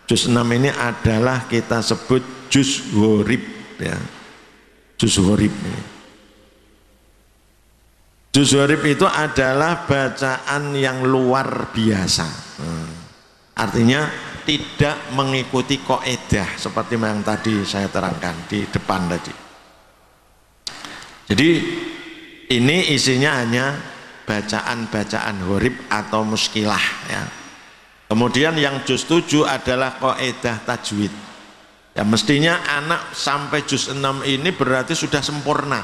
Juz 6 ini adalah kita sebut juz ghorib ya. Juz ghorib ini. Juz ghorib itu adalah bacaan yang luar biasa. Artinya tidak mengikuti kaidah seperti yang tadi saya terangkan di depan tadi. Jadi ini isinya hanya bacaan-bacaan ghorib atau muskilah ya. Kemudian yang juz 7 adalah kaidah tajwid. Ya mestinya anak sampai juz 6 ini berarti sudah sempurna.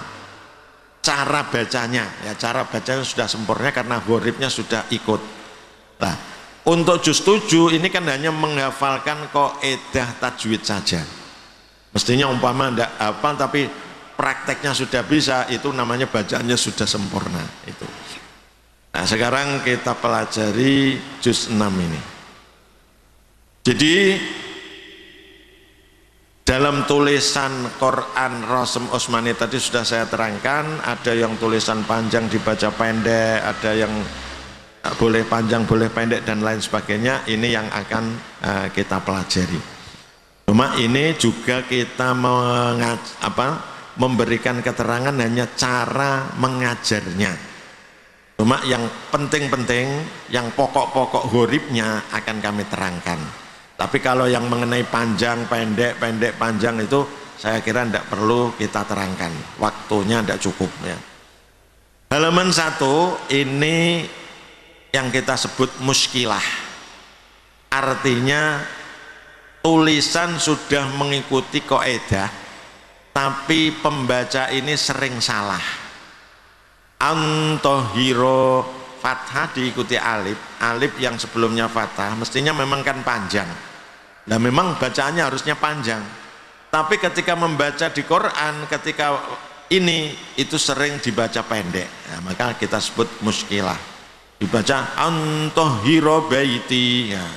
Cara bacanya, ya cara bacanya sudah sempurna karena ghoribnya sudah ikut. Nah, untuk juz 7 ini kan hanya menghafalkan kaidah tajwid saja. Mestinya umpama tidak hafal tapi prakteknya sudah bisa, itu namanya bacaannya sudah sempurna itu. Nah, sekarang kita pelajari juz 6 ini. Jadi dalam tulisan Quran Rasm Utsmani tadi sudah saya terangkan, ada yang tulisan panjang dibaca pendek, ada yang boleh panjang boleh pendek dan lain sebagainya. Ini yang akan kita pelajari. Cuma ini juga kita memberikan keterangan hanya cara mengajarnya. Cuma yang penting-penting, yang pokok-pokok ghoribnya akan kami terangkan. Tapi kalau yang mengenai panjang, pendek, pendek, panjang itu saya kira tidak perlu kita terangkan. Waktunya tidak cukup ya. Halaman 1 ini yang kita sebut muskilah. Artinya tulisan sudah mengikuti kaidah, tapi pembaca ini sering salah. Antohiro fathah diikuti alif, alif yang sebelumnya fathah mestinya memang kan panjang. Nah memang bacaannya harusnya panjang, tapi ketika membaca di Quran ketika ini itu sering dibaca pendek. Nah, maka kita sebut muskilah, dibaca antohiro baiti ya.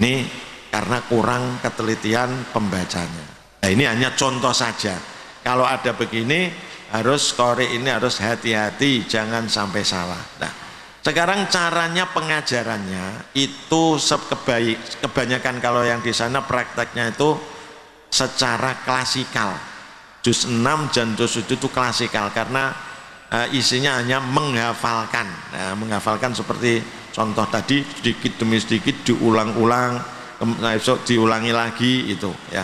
Ini karena kurang ketelitian pembacanya. Nah ini hanya contoh saja. Kalau ada begini harus qori ini harus hati-hati jangan sampai salah. Nah, sekarang caranya pengajarannya itu kebanyakan kalau yang di sana prakteknya itu secara klasikal. Juz 6 dan juz 7 itu klasikal karena isinya hanya menghafalkan. Nah, menghafalkan seperti contoh tadi sedikit demi sedikit diulang-ulang, besok diulangi lagi itu ya.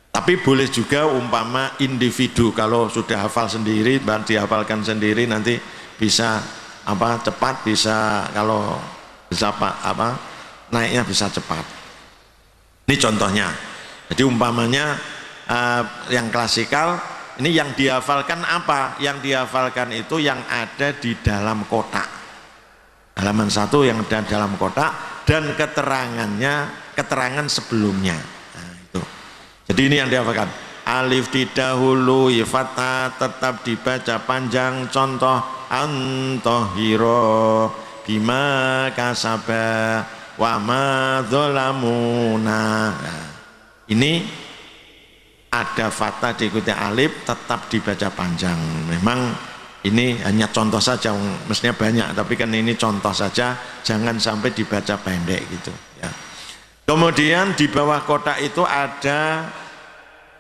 Tapi boleh juga umpama individu kalau sudah hafal sendiri, dihafalkan sendiri nanti bisa cepat, bisa kalau bisa naiknya bisa cepat. Ini contohnya. Jadi umpamanya yang klasikal ini yang dihafalkan apa? Yang dihafalkan itu yang ada di dalam kotak. Halaman 1 yang ada dalam kotak dan keterangan sebelumnya. Jadi ini yang dihafalkan. Alif didahului fathah tetap dibaca panjang. Contoh antohiro bima kasaba wa ma dzolamuna. Ini ada fathah diikuti alif tetap dibaca panjang. Memang ini hanya contoh saja, mestinya banyak, tapi kan ini contoh saja, jangan sampai dibaca pendek gitu ya. Kemudian di bawah kotak itu ada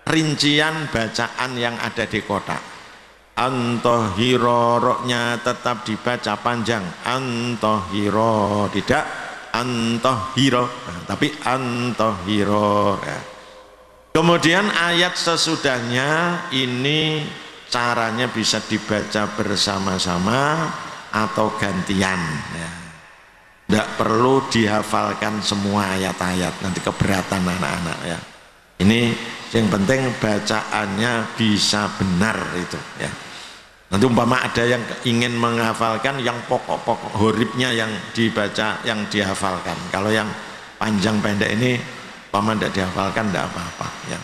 rincian bacaan yang ada di kotak. Antohiro, roknya tetap dibaca panjang. Antohiro, tidak antohiro, tapi antohiro ya. Kemudian ayat sesudahnya ini caranya bisa dibaca bersama-sama atau gantian ya. Tidak perlu dihafalkan semua ayat-ayat, nanti keberatan anak-anak ya. Ini yang penting bacaannya bisa benar itu ya. Nanti umpama ada yang ingin menghafalkan yang pokok-pokok ghoribnya yang dibaca, yang dihafalkan. Kalau yang panjang pendek ini umpama tidak dihafalkan tidak apa-apa ya.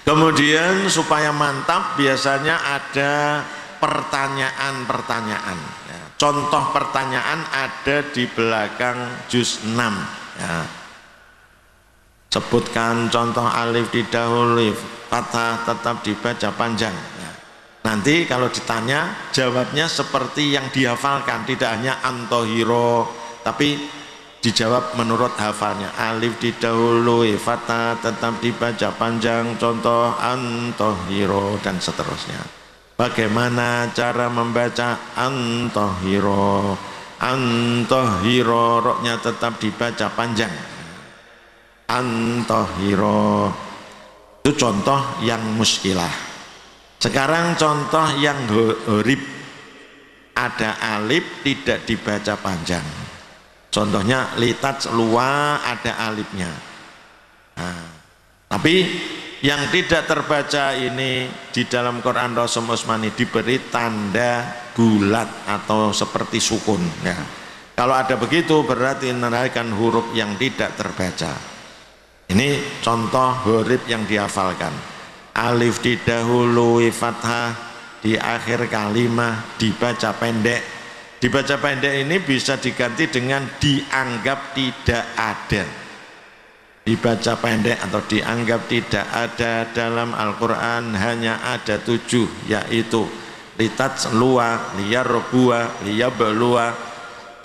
Kemudian supaya mantap biasanya ada pertanyaan-pertanyaan ya. Contoh pertanyaan ada di belakang juz 6 ya. Sebutkan contoh alif didahului fathah tetap dibaca panjang ya. Nanti kalau ditanya jawabnya seperti yang dihafalkan, tidak hanya antohiro, tapi Dijawab menurut hafalnya. Alif didahului fathah tetap dibaca panjang, contoh antohiro dan seterusnya. Bagaimana cara membaca antohiro? Antohiro, roknya tetap dibaca panjang. Antohiro itu contoh yang muskilah. Sekarang contoh yang horib, ada alif tidak dibaca panjang. Contohnya litat luwa ada alifnya. Nah, tapi yang tidak terbaca ini di dalam Quran Rasum Utsmani diberi tanda bulat atau seperti sukun. Ya. Kalau ada begitu berarti menandakan huruf yang tidak terbaca. Ini contoh huruf yang dihafalkan. Alif didahului fathah, di akhir kalimat dibaca pendek. Dibaca pendek ini bisa diganti dengan dianggap tidak ada. Dibaca pendek atau dianggap tidak ada dalam Al-Quran hanya ada 7, yaitu litat luwa, liyarbua, liyabluwa,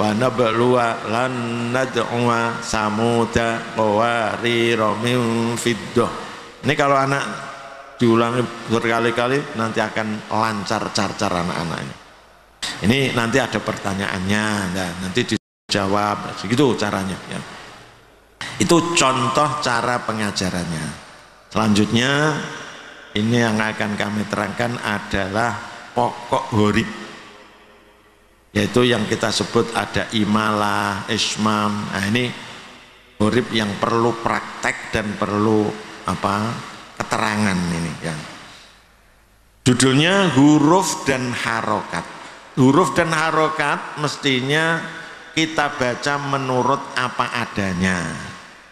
wanabluwa, lan nad'uwa, samuda, qawarira min fiddah. Ini kalau anak diulangi berkali-kali nanti akan lancar carcar anak-anaknya. Ini nanti ada pertanyaannya, nah, nanti dijawab, begitu caranya. Ya. Itu contoh cara pengajarannya. Selanjutnya ini yang akan kami terangkan adalah pokok huruf, yaitu yang kita sebut ada imalah, ismam. Nah ini huruf yang perlu praktek dan perlu keterangan ini ya. Judulnya huruf dan harokat. Huruf dan harokat mestinya kita baca menurut apa adanya.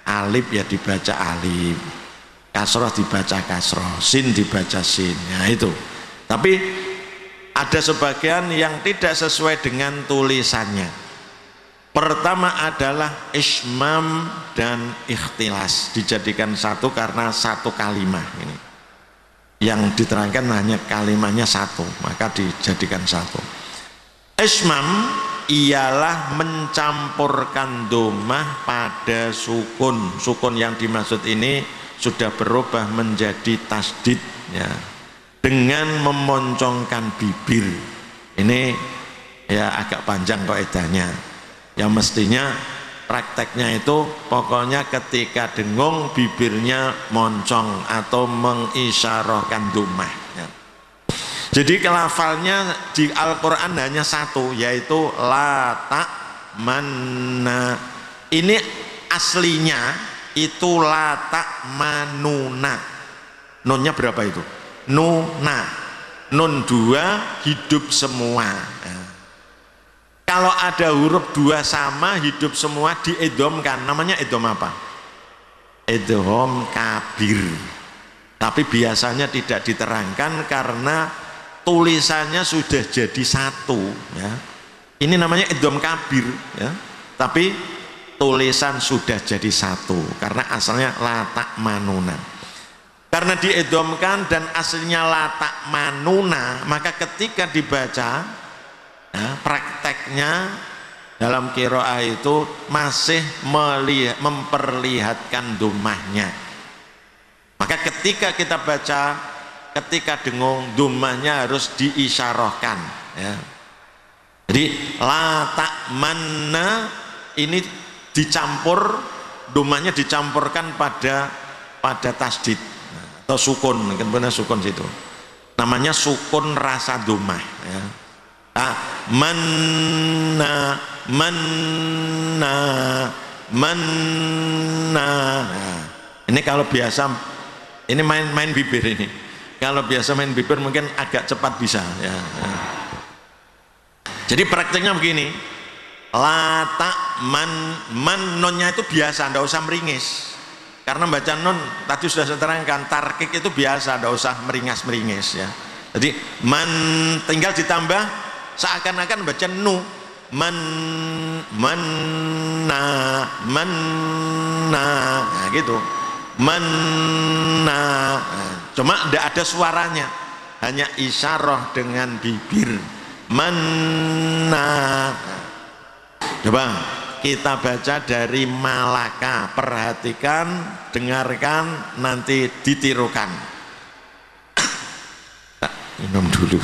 Alif ya dibaca alif, kasroh dibaca kasroh, sin dibaca sin. Ya itu. Tapi ada sebagian yang tidak sesuai dengan tulisannya. Pertama adalah ismam dan ikhtilas, dijadikan satu karena satu kalimat ini. Yang diterangkan hanya kalimatnya satu, maka dijadikan satu. Ismam ialah mencampurkan domah pada sukun. Sukun yang dimaksud ini sudah berubah menjadi tasdid ya, dengan memoncongkan bibir. Ini ya agak panjang kaidahnya. Yang mestinya prakteknya itu pokoknya ketika dengung bibirnya moncong atau mengisyarahkan domah ya. Jadi lafalnya di Al-Quran hanya satu, yaitu la ta manna. Ini aslinya itu la ta manuna. Nunnya berapa itu? Nuna. Nun 2 hidup semua ya. Kalau ada huruf 2 sama hidup semua diidhomkan, namanya idhom apa? Idhom kabir. Tapi biasanya tidak diterangkan karena tulisannya sudah jadi satu ya. Ini namanya idhom kabir ya. Tapi tulisan sudah jadi satu karena asalnya latak manuna. Karena diidhomkan dan aslinya latak manuna, maka ketika dibaca ya, prakteknya dalam qiraah itu masih memperlihatkan domahnya. Maka ketika kita baca, ketika dengung domahnya harus diisyarahkan ya. Jadi la ta manna ini dicampur, domahnya dicampurkan pada tasdid atau sukun, mungkin benar sukun situ. Namanya sukun rasa domah ya. Manna manna manna. Nah, ini kalau biasa ini main bibir ini. Kalau biasa main bibir mungkin agak cepat bisa ya. Jadi prakteknya begini, lata man nonnya itu biasa, tidak usah meringis. Karena baca non tadi sudah saya terangkan, tarkik itu biasa, tidak usah meringas-meringis ya. Jadi man tinggal ditambah seakan-akan baca nu, manna nah gitu, manna. Cuma tidak ada suaranya, hanya isyarah dengan bibir. Manna. Coba Kita baca dari malaka, perhatikan, dengarkan, nanti ditirukan. Minum dulu.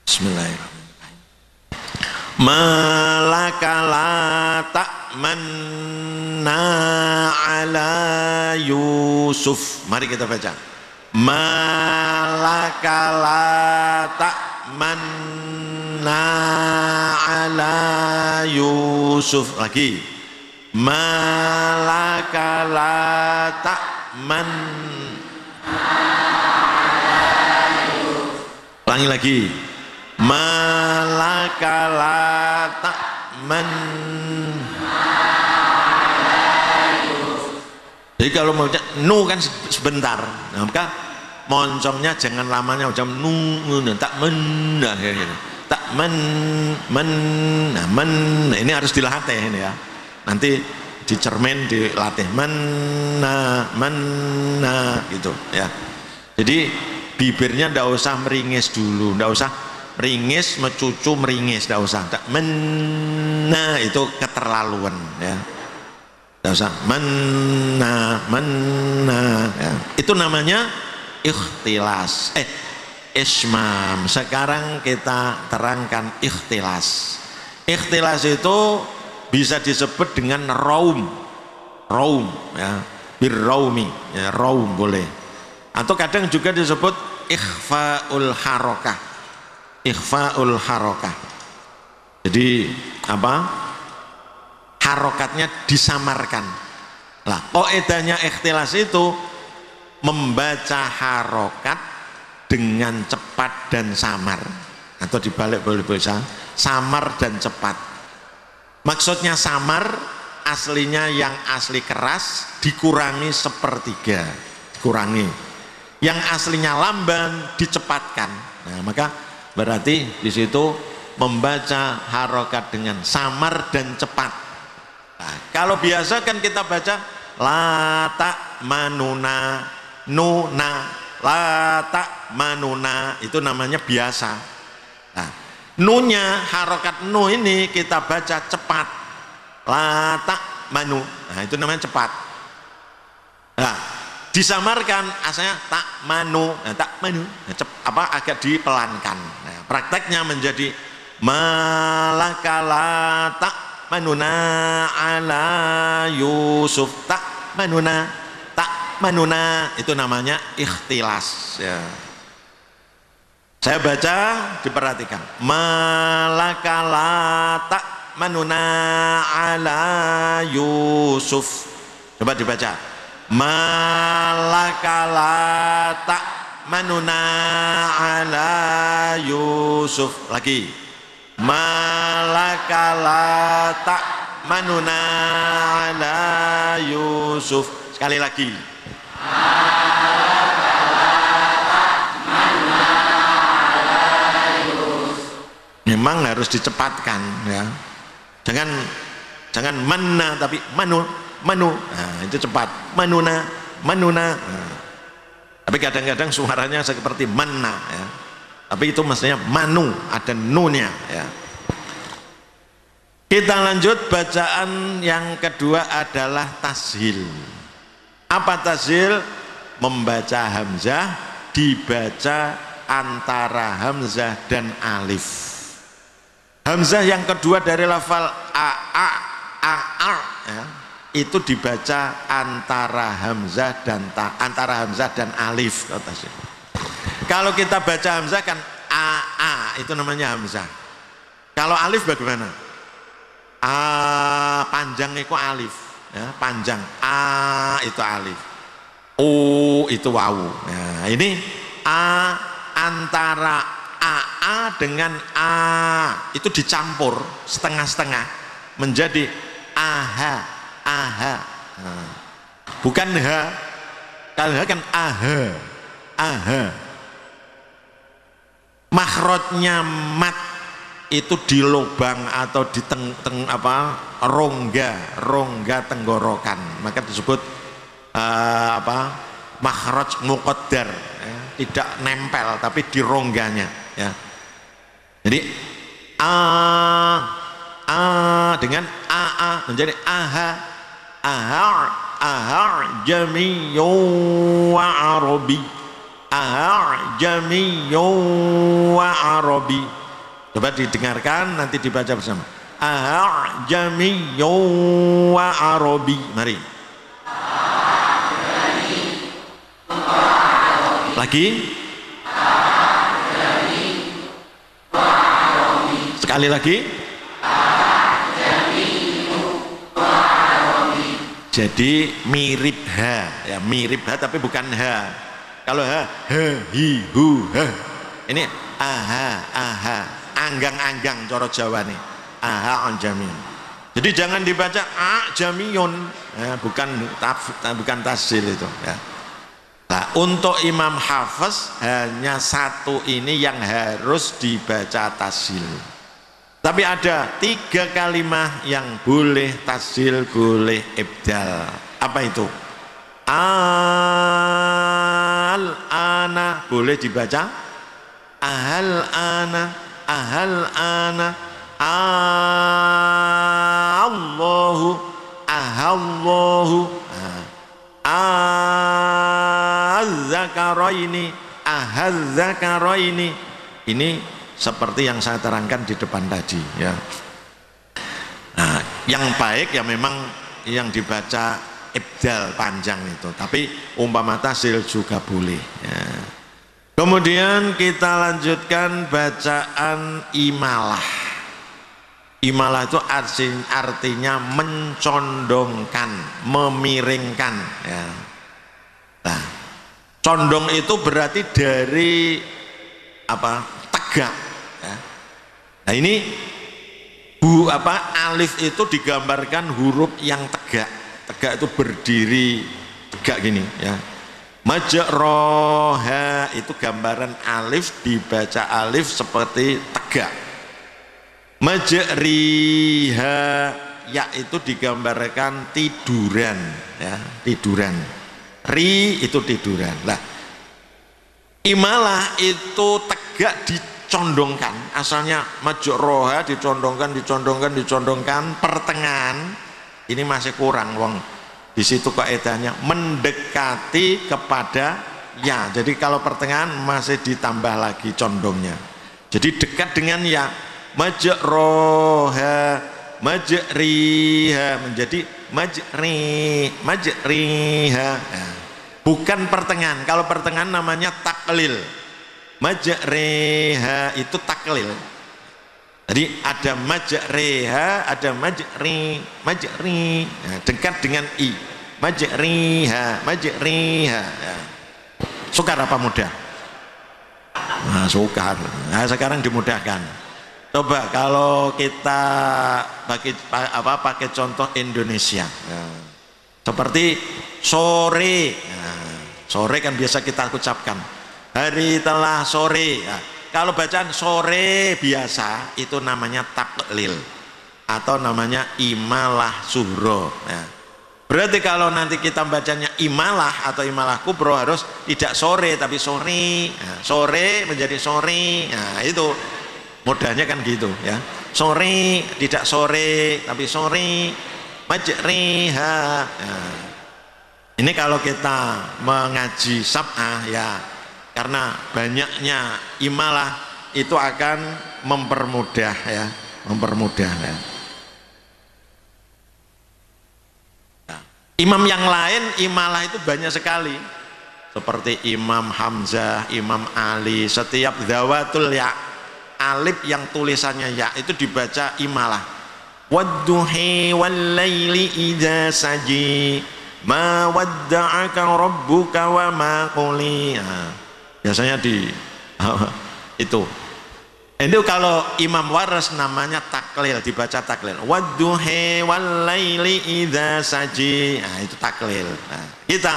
Bismillahirrahmanirrahim. Malaka la ta'manna ala Yusuf. Mari kita baca. Malaka la ta'manna ala Yusuf. Lagi. Malaka la ta'manna. Ulangi lagi. Malaka la ta'man. Jadi kalau mau nu kan sebentar, nah, maka moncongnya jangan lamanya macam nu, tak men, tak men, nah, men, nah, ini harus dilatih ini ya. Nanti dicermin, dilatih mana gitu ya. Jadi bibirnya ndak usah meringis dulu, ndak usah meringis, mencucu meringis, ndak usah. Tak mana itu keterlaluan ya. Nggak usah mana ya. Itu namanya ikhtilas, ismam. Sekarang kita terangkan ikhtilas. Ikhtilas itu bisa disebut dengan raum ya, birraumi ya, raum boleh, atau kadang juga disebut ikhfaul harokah. Ikhfaul harokah, jadi apa, harokatnya disamarkan. Lah, qaidahnya ikhtilas itu membaca harokat dengan cepat dan samar, atau dibalik boleh bisa samar dan cepat. Maksudnya samar, aslinya yang asli keras dikurangi sepertiga, dikurangi. Yang aslinya lamban dicepatkan. Nah, maka berarti di situ membaca harokat dengan samar dan cepat. Nah, kalau biasa kan kita baca lata manuna nuna, lata manuna, itu namanya biasa. Nah, nunya, harokat nu ini kita baca cepat, lata manu, nah itu namanya cepat. Nah, disamarkan asalnya tak manu, nah, tak manu, nah, agak dipelankan. Nah, prakteknya menjadi malakala tak manuna ala Yusuf, tak manuna, itu namanya ikhtilas ya. Saya baca, diperhatikan. Malakala tak manuna ala Yusuf. Coba dibaca. Malakala tak manuna ala Yusuf. Lagi. Malakala tak manuna ala Yusuf. Sekali lagi. Memang harus dicepatkan ya. Jangan mana tapi manu. Nah, itu cepat. Manuna. Nah. Tapi kadang-kadang suaranya seperti mana ya. Tapi itu maksudnya manu, ada nunya ya. Kita lanjut, bacaan yang kedua adalah tashil. Apa tashil? Membaca hamzah dibaca antara hamzah dan alif. Hamzah yang kedua dari lafal a ya, itu dibaca antara hamzah dan alif. Kalau kita baca hamzah kan a, itu namanya hamzah. Kalau alif bagaimana? A panjang itu alif ya, panjang a itu alif, u itu wawu. Nah, ini a antara a dengan a itu dicampur setengah-setengah menjadi aha. Nah, bukan h. Kalau h kan aha. Makhrajnya mat itu di lubang atau di rongga tenggorokan, maka disebut makhraj muqaddar, ya, tidak nempel tapi di rongganya, ya. Jadi dengan menjadi jamiyyu wa arabi, jamiyyu wa arabi. Coba didengarkan, nanti dibaca bersama. Jamiyyu wa arabi. Mari. Lagi. Sekali lagi. Jadi mirip ha, ya, mirip ha tapi bukan ha. Kalau ha, hi, hu, ha. Ini aha, anggang-anggang coro Jawa nih. Jamiyun. Jadi jangan dibaca jamiyun, ya, bukan tasil itu, ya. Nah, untuk Imam Hafiz hanya satu ini yang harus dibaca tasil. Tapi ada 3 kalimat yang boleh tasil, boleh ibdal. Apa itu? Al-ana boleh dibaca ahal-ana, Allahu, ahallahu, az-zakaraini, ahaz-zakaraini. Ini seperti yang saya terangkan di depan tadi, ya. Nah, yang baik ya memang yang dibaca ibdal panjang itu, tapi umpama tasil juga boleh, ya. Kemudian kita lanjutkan bacaan imalah. Imalah itu artinya mencondongkan, memiringkan, ya. Nah, condong itu berarti dari apa? Tegak, ya. Nah, ini alif itu digambarkan huruf yang tegak. Tegak itu berdiri tegak gini, ya. Majroha itu gambaran alif, dibaca alif seperti tegak. Majriha ya itu digambarkan tiduran, ya, tiduran. Ri itu tiduran. Lah, imalah itu tegak dicondongkan. Asalnya majroha dicondongkan, pertengahan ini masih kurang, wong. Di situ kaidahnya mendekati kepada ya. Jadi kalau pertengahan masih ditambah lagi condongnya. Jadi dekat dengan ya. Majroha, majriha menjadi majriha. Nah, bukan pertengahan. Kalau pertengahan namanya taklil. Majriha itu taklil. Jadi ada majriha, ada majri. Nah, dekat dengan i. Majriha. Ya. Sukar apa mudah? Nah, sukar. Nah, sekarang dimudahkan. Coba kalau kita pakai contoh Indonesia. Nah, seperti sore. Nah, sore kan biasa kita ucapkan. Hari telah sore. Nah, kalau bacaan sore biasa itu namanya taklil atau namanya imalah suhro. Nah, berarti kalau nanti kita bacanya imalah atau imalah kubro harus tidak sore tapi sore. Nah, sore menjadi sore. Nah, itu mudahnya kan gitu, ya. Sore tidak sore tapi sore. Majriha. Nah, ini kalau kita mengaji sab'ah, ya. Karena banyaknya imalah itu akan mempermudah, ya, mempermudah, ya. Nah, imam yang lain imalah itu banyak sekali, seperti Imam Hamzah, Imam Ali, setiap dhawatul ya, alif yang tulisannya ya itu dibaca imalah. Wadduhi wal laili idza saji ma wadda'aka rabbuka wa ma quli. Biasanya di itu kalau Imam Waras namanya taklil, dibaca taklil. Wadduhi wal laili idza saji. Nah, itu taklil. Nah, kita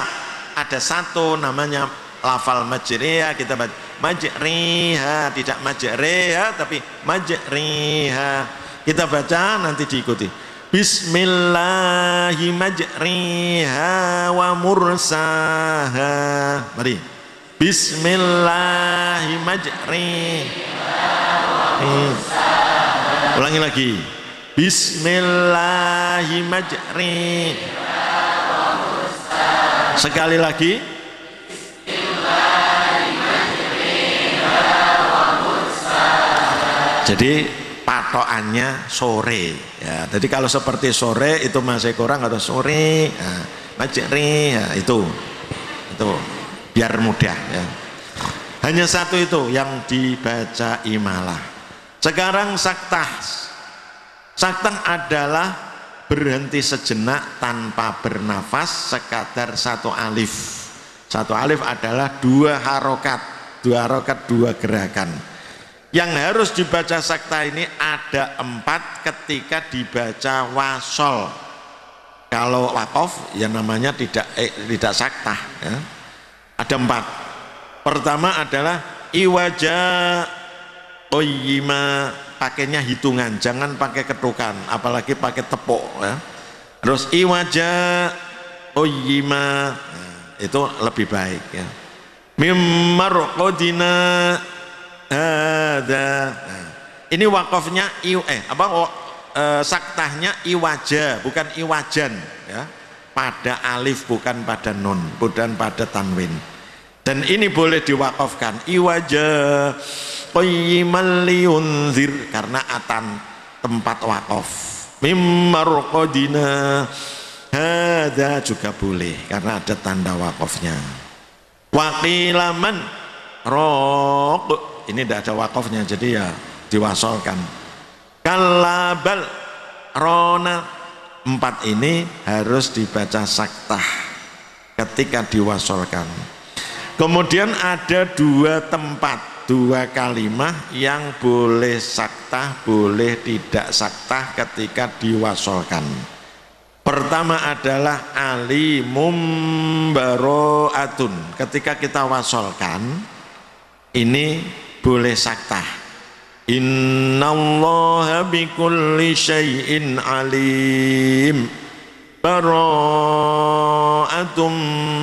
ada satu namanya lafal majriha, kita baca majriha, tidak majriha tapi majriha. Kita baca nanti diikuti. Bismillahi majriha wa mursaha. Mari. Bismillahi majriha wa mursaha. Ulangi lagi. Bismillahi majriha wa mursaha. Sekali lagi. Bismillahi majriha wa mursaha. Jadi patokannya sore ya. Jadi kalau seperti sore itu masih kurang atau sore nah, majri ya, itu biar mudah ya. Hanya satu itu yang dibaca imalah. Sekarang saktah adalah berhenti sejenak tanpa bernafas sekadar satu alif. Satu alif adalah dua harokat dua gerakan. Yang harus dibaca sakta ini ada 4 ketika dibaca wasol. Kalau wakof ya namanya tidak sakta ya. Ada 4. Pertama adalah iwaja oyima, pakainya hitungan, jangan pakai ketukan, apalagi pakai tepuk ya. Terus iwaja oyima, nah, itu lebih baik ya. Mimar kodina ada. Nah, ini wakofnya saktahnya iwaja bukan iwajan ya. Pada alif bukan pada nun, bukan pada tanwin. Dan ini boleh diwakofkan iwaja qayyiman liyunzir karena atan tempat wakof. Mimmar qadina hada juga boleh karena ada tanda wakofnya. Waqilaman raq ini tidak ada wakofnya jadi ya diwasolkan. Kalabal rona 4 ini harus dibaca saktah ketika diwasolkan. Kemudian ada 2 tempat, 2 kalimah yang boleh saktah boleh tidak saktah ketika diwasolkan. Pertama adalah alimum baro'atun, ketika kita wasolkan ini boleh saktah. Innallaha bikulli syai'in alim bara'atum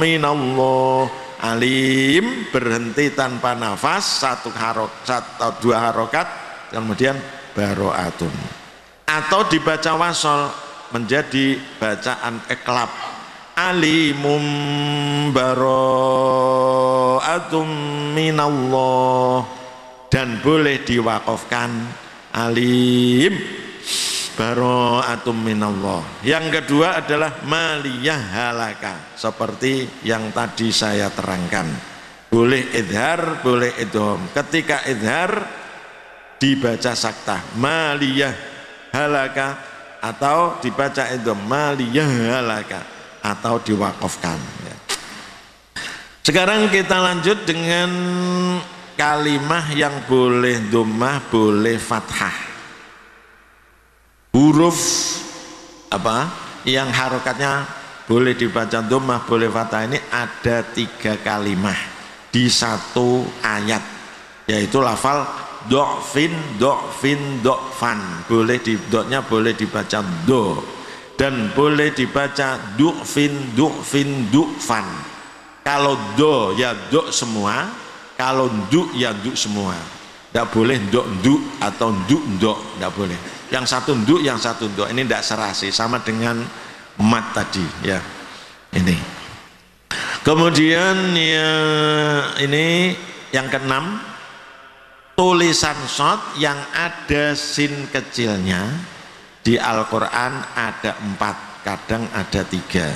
minallah. Alim berhenti tanpa nafas, 2 harokat kemudian bara'atun. Atau dibaca wasol menjadi bacaan iklab alimum bara'atum minallah, dan boleh diwakofkan alim bara'atum minallah. Yang kedua adalah maliyah halaka, seperti yang tadi saya terangkan, boleh idhar boleh idhom. Ketika idhar dibaca saktah maliyah halaka, atau dibaca idhom maliyah halaka, atau diwakofkan ya. Sekarang kita lanjut dengan kalimah yang boleh dhammah boleh fathah. Huruf apa yang harokatnya boleh dibaca dhammah boleh fathah ini ada 3 kalimah di 1 ayat, yaitu lafal do'fin do'fan, boleh di dotnya boleh dibaca do, dan boleh dibaca du'fin du'fan. Kalau do ya do semua, kalau du ya du semua. Tidak boleh du atau du, tidak boleh. Yang satu du, yang satu do. Ini tidak serasi, sama dengan mat tadi ya. Ini. Kemudian ya, ini yang keenam, tulisan shad yang ada sin kecilnya di Al-Quran ada 4, kadang ada 3.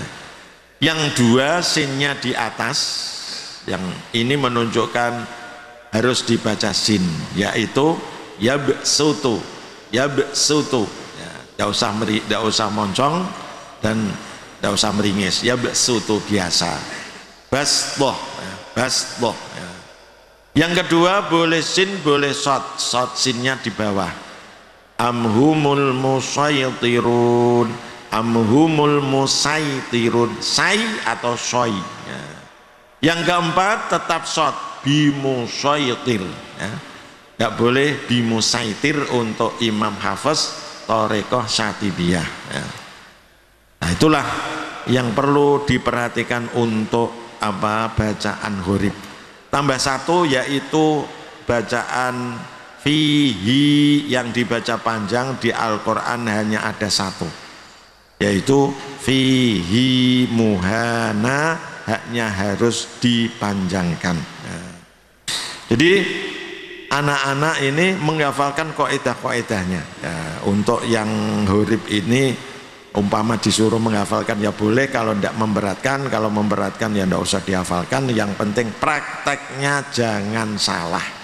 Yang 2 sinnya di atas, yang ini menunjukkan harus dibaca sin, yaitu yabsutu ya, tidak usah moncong dan tidak usah meringis, yabsutu biasa, basloh ya. Yang kedua boleh sin boleh shad sinnya di bawah. Amhumul musaytirun, amhumul musaytirun, say atau soy ya. Yang keempat tetap shad bimusaytir ya. Tidak boleh bimusaytir untuk Imam Hafiz, Thariqah Syatibiyah ya. Nah itulah yang perlu diperhatikan untuk bacaan huruf. Tambah satu yaitu bacaan fihi yang dibaca panjang di Al-Quran hanya ada satu, yaitu fihi muhana, haknya harus dipanjangkan. Nah, jadi anak-anak ini menghafalkan kaidah-kaidahnya ya, untuk yang huruf ini umpama disuruh menghafalkan ya boleh, kalau tidak memberatkan, kalau memberatkan ya tidak usah dihafalkan, yang penting prakteknya jangan salah.